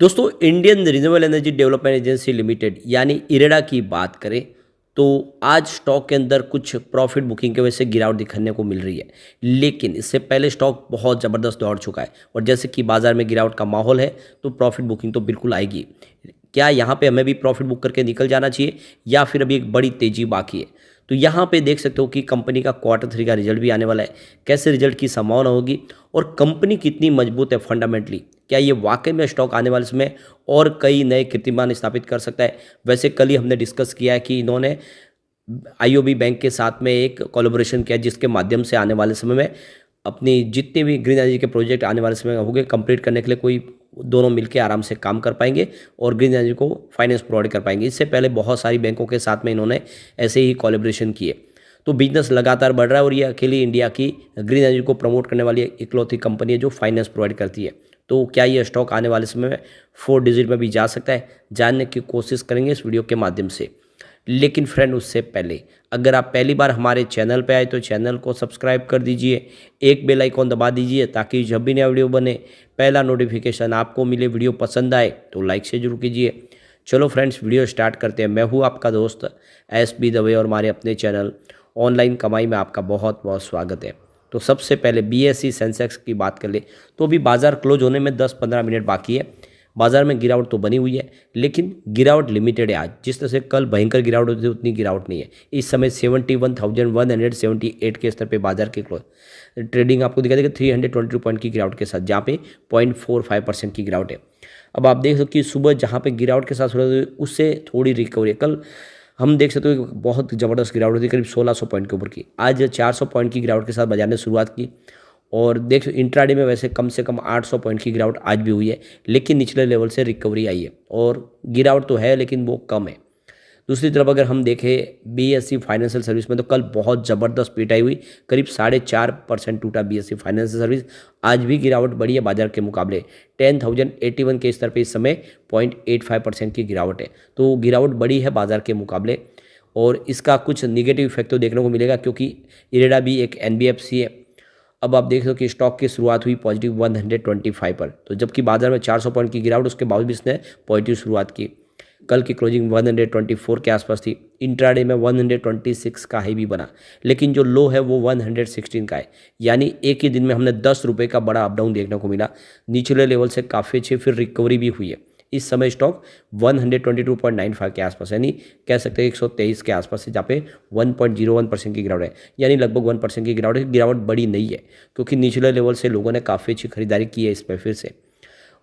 दोस्तों Indian renewable energy development agency limited यानी इरेडा की बात करें तो आज स्टॉक के अंदर कुछ प्रॉफिट बुकिंग की वजह से गिरावट दिखने को मिल रही है। लेकिन इससे पहले स्टॉक बहुत ज़बरदस्त दौड़ चुका है और जैसे कि बाजार में गिरावट का माहौल है तो प्रॉफिट बुकिंग तो बिल्कुल आएगी। क्या यहाँ पे हमें भी प्रॉफिट बुक करके निकल जाना चाहिए या फिर अभी एक बड़ी तेजी बाकी है? तो यहाँ पे देख सकते हो कि कंपनी का क्वार्टर 3 का रिजल्ट भी आने वाला है। कैसे रिजल्ट की संभावना होगी और कंपनी कितनी मजबूत है फंडामेंटली, क्या ये वाकई में स्टॉक आने वाले समय और कई नए कीर्तिमान स्थापित कर सकता है? वैसे कल ही हमने डिस्कस किया है कि इन्होंने आईओबी बैंक के साथ में एक कोलैबोरेशन किया जिसके माध्यम से आने वाले समय में अपनी जितने भी ग्रीन एनर्जी के प्रोजेक्ट आने वाले समय में होंगे कंप्लीट करने के लिए कोई दोनों मिलकर आराम से काम कर पाएंगे और ग्रीन एनर्जी को फाइनेंस प्रोवाइड कर पाएंगे। इससे पहले बहुत सारी बैंकों के साथ में इन्होंने ऐसे ही कोलैबोरेशन किए। तो बिजनेस लगातार बढ़ रहा है और ये अकेली इंडिया की ग्रीन एनर्जी को प्रमोट करने वाली इकलौती कंपनी है जो फाइनेंस प्रोवाइड करती है। तो क्या ये स्टॉक आने वाले समय में 4 डिजिट में भी जा सकता है, जानने की कोशिश करेंगे इस वीडियो के माध्यम से। लेकिन फ्रेंड उससे पहले अगर आप पहली बार हमारे चैनल पे आए तो चैनल को सब्सक्राइब कर दीजिए, एक बेल आइकॉन दबा दीजिए ताकि जब भी नया वीडियो बने पहला नोटिफिकेशन आपको मिले। वीडियो पसंद आए तो लाइक से जरूर कीजिए। चलो फ्रेंड्स वीडियो स्टार्ट करते हैं। मैं हूँ आपका दोस्त SB दवे और हमारे अपने चैनल ऑनलाइन कमाई में आपका बहुत बहुत स्वागत है। तो सबसे पहले BSE सेंसेक्स की बात कर ले तो अभी बाजार क्लोज होने में 10-15 मिनट बाकी है। बाजार में गिरावट तो बनी हुई है लेकिन गिरावट लिमिटेड है। आज जिस तरह से कल भयंकर गिरावट होती थी उतनी गिरावट नहीं है। इस समय 71,178 के स्तर पे बाजार की क्लोज ट्रेडिंग आपको दिखा देगा 322 पॉइंट की गिरावट के साथ, जहाँ पे 0.45% की गिरावट है। अब आप देख सकते हो कि सुबह जहाँ पे गिरावट के साथ उससे थोड़ी रिकवरी है। कल हम देख सकते हो बहुत ज़बरदस्त गिरावट होती है करीब 1600 पॉइंट के ऊपर की। आज 400 पॉइंट की गिरावट के साथ बाजार ने शुरुआत की और देख इंट्राडे में वैसे कम से कम 800 पॉइंट की गिरावट आज भी हुई है लेकिन निचले लेवल से रिकवरी आई है और गिरावट तो है लेकिन वो कम है। दूसरी तरफ अगर हम देखें BSE फाइनेंशियल सर्विस में तो कल बहुत ज़बरदस्त पिटाई हुई, करीब 4.5% टूटा BSE फाइनेंशियल सर्विस। आज भी गिरावट बढ़ी है बाजार के मुकाबले 10,081 के स्तर पे इस समय 0.85% की गिरावट है। तो गिरावट बढ़ी है बाजार के मुकाबले और इसका कुछ निगेटिव इफेक्ट तो देखने को मिलेगा क्योंकि इरेडा भी एक NBFC है। अब आप देख सकते हो कि स्टॉक की शुरुआत हुई पॉजिटिव 125 पर, तो जबकि बाजार में 400 पॉइंट की गिरावट उसके बावजूद भी इसने पॉजिटिव शुरुआत की। कल की क्लोजिंग 124 के आसपास थी। इंट्राडे में 126 का हाई भी बना लेकिन जो लो है वो 116 का है, यानी एक ही दिन में हमने 10 रुपये का बड़ा अपडाउन देखने को मिला। निचले लेवल से काफ़ी अच्छी फिर रिकवरी भी हुई है। इस समय स्टॉक 122.95 के आसपास यानी कह सकते हैं 123 के आसपास है, जहाँ पे 1.01% की गिरावट है, यानी लगभग 1% की गिरावट है। गिरावट बड़ी नहीं है क्योंकि निचले लेवल से लोगों ने काफ़ी अच्छी खरीदारी की है इस पर। फिर से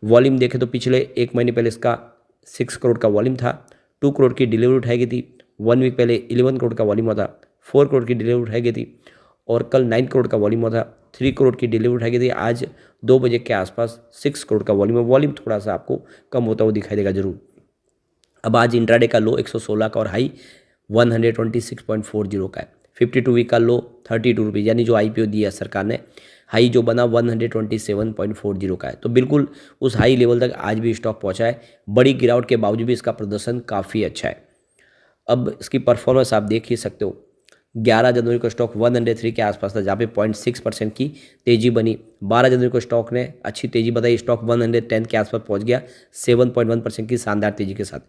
वॉल्यूम देखें तो पिछले एक महीने पहले इसका 6 करोड़ का वॉल्यूम था, 2 करोड़ की डिलीवरी उठाई गई थी। 1 वीक पहले 11 करोड़ का वॉल्यूम हुआ था, 4 करोड़ की डिलीवरी उठाई गई थी और कल 9 करोड़ का वॉल्यूम हुआ था, 3 करोड़ की डिलीवरी उठाई गई थी। आज 2 बजे के आसपास 6 करोड़ का वॉल्यूम है। वॉल्यूम थोड़ा सा आपको कम होता हुआ दिखाई देगा जरूर। अब आज इंट्राडे का लो 116 का और हाई 126.40 का है। 52 वीक का लो 32 रुपीज़ यानी जो IPO दिया है सरकार ने, हाई जो बना 127.40 का है। तो बिल्कुल उस हाई लेवल तक आज भी स्टॉक पहुंचा है। बड़ी गिरावट के बावजूद भी इसका प्रदर्शन काफ़ी अच्छा है। अब इसकी परफॉर्मेंस आप देख ही सकते हो। 11 जनवरी को स्टॉक 103 के आसपास था, जहाँ पे 0.6% की तेजी बनी। 12 जनवरी को स्टॉक ने अच्छी तेजी बताई, स्टॉक 110 के आसपास पहुंच गया 7.1% की शानदार तेजी के साथ।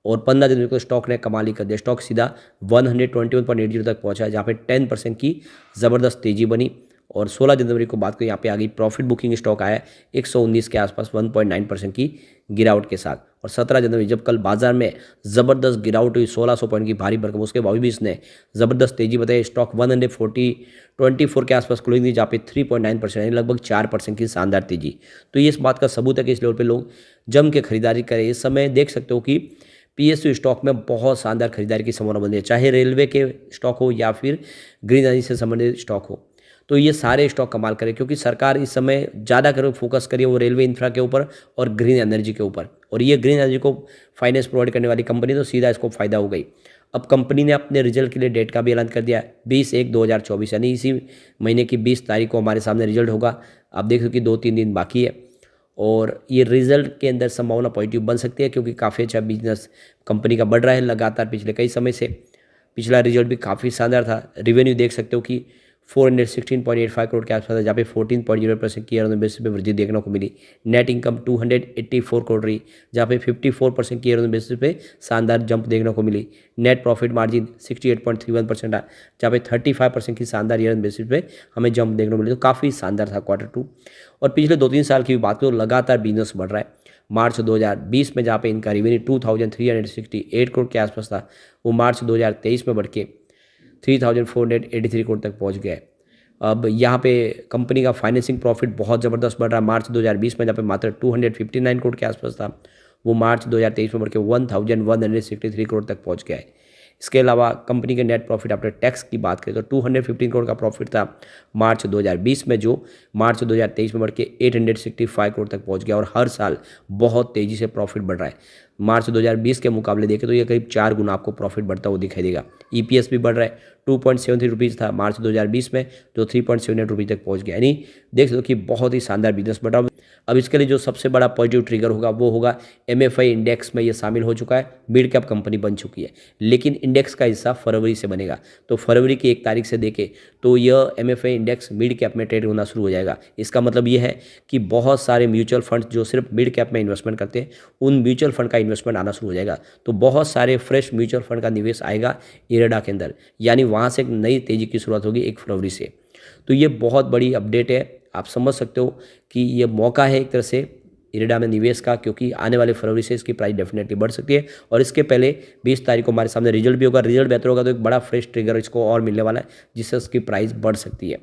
और 15 जनवरी को स्टॉक ने कमाल ही कर दिया, स्टॉक सीधा 121.80 तक पहुंचा, जहाँ पे 10% की ज़बरदस्त तेजी बनी। और 16 जनवरी को बात करें यहाँ पे आ गई प्रॉफिट बुकिंग, स्टॉक आया 119 के आसपास 1.9% की गिरावट के साथ। और 17 जनवरी जब कल बाजार में ज़बरदस्त गिरावट हुई 1600 पॉइंट की भारी भरकम, उसके बावजूद भी इसने ज़बरदस्त तेजी बताई। स्टॉक 124 के आसपास क्लोजिंग थी, जहाँ पे 3.9% यानी लगभग 4% की शानदार तेजी। तो ये इस बात का सबूत है कि इस लेवल पर लोग जम के खरीदारी करें। इस समय देख सकते हो कि PSU स्टॉक में बहुत शानदार खरीदारी की संभावना बनी है, चाहे रेलवे के स्टॉक हो या फिर ग्रीन एनर्जी से संबंधित स्टॉक हो। तो ये सारे स्टॉक कमाल करें क्योंकि सरकार इस समय ज़्यादा कर फोकस करिए वो रेलवे इंफ्रा के ऊपर और ग्रीन एनर्जी के ऊपर। और ये ग्रीन एनर्जी को फाइनेंस प्रोवाइड करने वाली कंपनी तो सीधा इसको फायदा हो गई। अब कंपनी ने अपने रिजल्ट के लिए डेट का भी ऐलान कर दिया 20/1/2024 यानी इसी महीने की 20 तारीख को हमारे सामने रिजल्ट होगा। आप देख सकते हो कि 2-3 दिन बाकी है और ये रिजल्ट के अंदर संभावना पॉजिटिव बन सकती है क्योंकि काफ़ी अच्छा बिजनेस कंपनी का बढ़ रहा है लगातार पिछले कई समय से। पिछला रिजल्ट भी काफ़ी शानदार था। रेवेन्यू देख सकते हो कि 416.85 करोड़ के आसपास है, जहाँ पे 14.0% की ईयर ऑन बेसिस पे वृद्धि देखने को मिली। नेट इनकम 284 करोड़ रही, जहाँ पे 54% की ईयर ऑन बेसिस पे शानदार जंप देखने को मिली। नेट प्रॉफिट मार्जिन 68.31% है, जहाँ पे 35% की शानदार ईयर ऑन बेसिस पे हमें जंप देखने को मिली। तो काफ़ी शानदार था Q2। और पिछले 2-3 साल की भी बात करो, लगातार बिजनेस बढ़ रहा है। मार्च 2020 में जहाँ पे इनका रेवेन्यू 2368 करोड़ के आसपास था, वो मार्च 2023 में बढ़ के 3483 करोड़ तक पहुँच गया है। अब यहाँ पे कंपनी का फाइनेंसिंग प्रॉफिट बहुत ज़बरदस्त बढ़ रहा है। मार्च 2020 में जहाँ पे मात्र 259 करोड़ के आसपास था, वो मार्च 2023 में बढ़ के 1163 करोड़ तक पहुँच गया है। इसके अलावा कंपनी के नेट प्रॉफिट आफ्टर टैक्स की बात करें तो 215 करोड़ का प्रॉफिट था मार्च 2020 में, जो मार्च 2023 में बढ़ के 865 करोड़ तक पहुंच गया। और हर साल बहुत तेज़ी से प्रॉफिट बढ़ रहा है। मार्च 2020 के मुकाबले देखें तो ये करीब 4 गुना आपको प्रॉफिट बढ़ता हुआ दिखाई देगा। ईपीएस भी बढ़ रहा है, 2.73 रुपीज़ था मार्च 2020 में, जो 3.78 रुपीज़ तक पहुँच गया। यानी देख सकते हो कि बहुत ही शानदार बिजनेस बढ़ रहा है। अब इसके लिए जो सबसे बड़ा पॉजिटिव ट्रिगर होगा वो होगा MFI इंडेक्स में ये शामिल हो चुका है, मिड कैप कंपनी बन चुकी है। लेकिन इंडेक्स का हिस्सा फरवरी से बनेगा, तो फरवरी की 1 तारीख से देखें तो यह MFI इंडेक्स मिड कैप में ट्रेड होना शुरू हो जाएगा। इसका मतलब ये है कि बहुत सारे म्यूचुअल फंड जो सिर्फ मिड कैप में इन्वेस्टमेंट करते हैं, उन म्यूचुअल फंड का इन्वेस्टमेंट आना शुरू हो जाएगा। तो बहुत सारे फ्रेश म्यूचुअल फंड का निवेश आएगा इरेडा के अंदर, यानी वहाँ से एक नई तेज़ी की शुरुआत होगी 1 फरवरी से। तो ये बहुत बड़ी अपडेट है। आप समझ सकते हो कि ये मौका है एक तरह से इरेडा में निवेश का, क्योंकि आने वाले फरवरी से इसकी प्राइस डेफिनेटली बढ़ सकती है। और इसके पहले 20 तारीख को हमारे सामने रिजल्ट भी होगा। रिजल्ट बेहतर होगा तो एक बड़ा फ्रेश ट्रिगर इसको और मिलने वाला है, जिससे उसकी प्राइस बढ़ सकती है।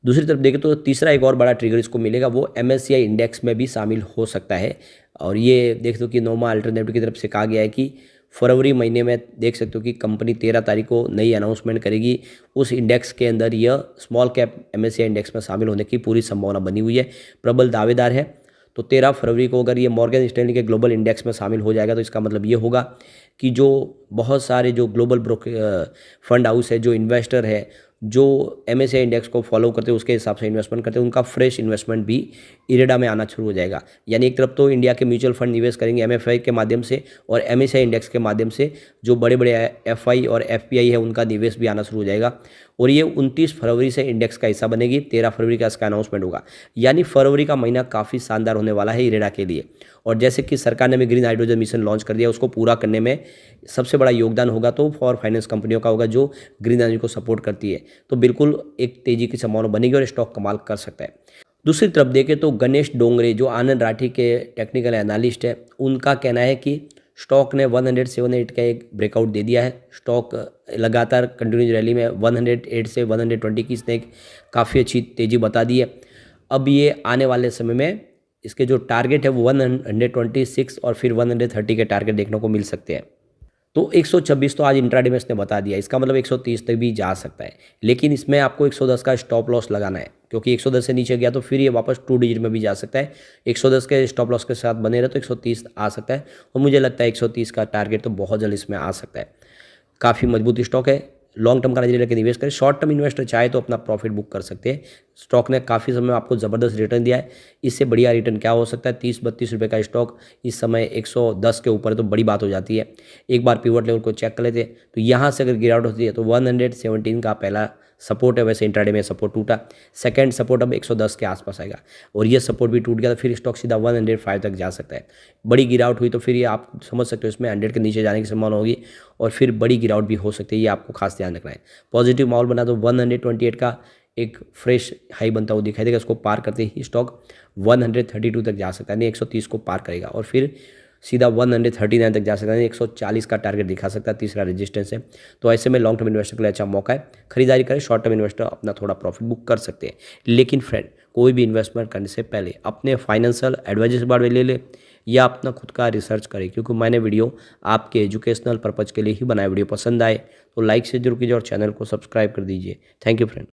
दूसरी तरफ देखें तो तीसरा एक और बड़ा ट्रिगर इसको मिलेगा, वो MSCI इंडेक्स में भी शामिल हो सकता है। और ये देख दो कि नोमा अल्टरनेटिव की तरफ से कहा गया है कि फरवरी महीने में देख सकते हो कि कंपनी 13 तारीख को नई अनाउंसमेंट करेगी। उस इंडेक्स के अंदर यह स्मॉल कैप MSCI इंडेक्स में शामिल होने की पूरी संभावना बनी हुई है, प्रबल दावेदार है। तो 13 फरवरी को अगर ये मॉर्गन स्टैनली के ग्लोबल इंडेक्स में शामिल हो जाएगा, तो इसका मतलब ये होगा कि जो बहुत सारे जो ग्लोबल फंड हाउस है, जो इन्वेस्टर है, जो MSCI इंडेक्स को फॉलो करते हैं, उसके हिसाब से इन्वेस्टमेंट करते हैं, उनका फ्रेश इन्वेस्टमेंट भी इरेडा में आना शुरू हो जाएगा। यानी एक तरफ तो इंडिया के म्यूचुअल फंड निवेश करेंगे MFI के माध्यम से, और MSCI इंडेक्स के माध्यम से जो बड़े बड़े FI और FPI है, उनका निवेश भी आना शुरू हो जाएगा। और ये 29 फरवरी से इंडेक्स का हिस्सा बनेगी, 13 फरवरी का इसका अनाउंसमेंट होगा। यानी फरवरी का महीना काफ़ी शानदार होने वाला है इरेडा के लिए। और जैसे कि सरकार ने भी ग्रीन हाइड्रोजन मिशन लॉन्च कर दिया, उसको पूरा करने में सबसे बड़ा योगदान होगा तो फॉर फाइनेंस कंपनियों का होगा, जो ग्रीन एनर्जी को सपोर्ट करती है। तो बिल्कुल एक तेज़ी की संभावना बनेगी और स्टॉक कमाल कर सकता है। दूसरी तरफ देखें तो गणेश डोंगरे, जो आनंद राठी के टेक्निकल एनालिस्ट है, उनका कहना है कि स्टॉक ने 178 का एक ब्रेकआउट दे दिया है। स्टॉक लगातार कंटिन्यूज रैली में 108 से 120 की इसने एक काफ़ी अच्छी तेज़ी बता दी है। अब ये आने वाले समय में इसके जो टारगेट है वो 126 और फिर 130 के टारगेट देखने को मिल सकते हैं। तो 126 तो आज इंट्राडे में इसने बता दिया, इसका मतलब 130 तक भी जा सकता है। लेकिन इसमें आपको 110 का स्टॉप लॉस लगाना है, क्योंकि 110 से नीचे गया तो फिर ये वापस 2 डिजिट में भी जा सकता है। 110 के स्टॉप लॉस के साथ बने रहे तो 130 आ सकता है। और मुझे लगता है 130 का टारगेट तो बहुत जल्द इसमें आ सकता है। काफ़ी मजबूत स्टॉक है, लॉन्ग टर्म का नजरिया लेकर निवेश करें। शॉर्ट टर्म इन्वेस्टर चाहे तो अपना प्रॉफिट बुक कर सकते हैं। स्टॉक ने काफ़ी समय आपको ज़बरदस्त रिटर्न दिया है। इससे बढ़िया रिटर्न क्या हो सकता है? 30-32 रुपये का स्टॉक इस समय 110 के ऊपर है, तो बड़ी बात हो जाती है। एक बार पिवट लेवल को चेक कर लेते हैं, तो यहाँ से अगर गिरावट होती है तो 117 का पहला सपोर्ट है। वैसे इंट्राडे में सपोर्ट टूटा, सेकंड सपोर्ट अब 110 के आसपास आएगा, और ये सपोर्ट भी टूट गया तो फिर स्टॉक सीधा 105 तक जा सकता है। बड़ी गिरावट हुई तो फिर ये आप समझ सकते हो इसमें 100 के नीचे जाने की संभावना होगी, और फिर बड़ी गिरावट भी हो सकती है। ये आपको खास ध्यान रखना है। पॉजिटिव माहौल बना तो 128 का एक फ्रेश हाई बनता हुआ दिखाई देगा। इसको पार करते ही स्टॉक 132 तक जा सकता है, नहीं 130 को पार करेगा, और फिर सीधा 139 तक जा सकता है। 140 का टारगेट दिखा सकता है, तीसरा रेजिस्टेंस है। तो ऐसे में लॉन्ग टर्म इन्वेस्टर के लिए अच्छा मौका है, खरीदारी करें। शॉर्ट टर्म इन्वेस्टर अपना थोड़ा प्रॉफिट बुक कर सकते हैं। लेकिन फ्रेंड, कोई भी इन्वेस्टमेंट करने से पहले अपने फाइनेंशियल एडवाइजर से बात ले ले, या अपना खुद का रिसर्च करें, क्योंकि मैंने वीडियो आपके एजुकेशनल पर्पज़ के लिए ही बनाया। वीडियो पसंद आए तो लाइक से जरूर कीजिए और चैनल को सब्सक्राइब कर दीजिए। Thank you friend.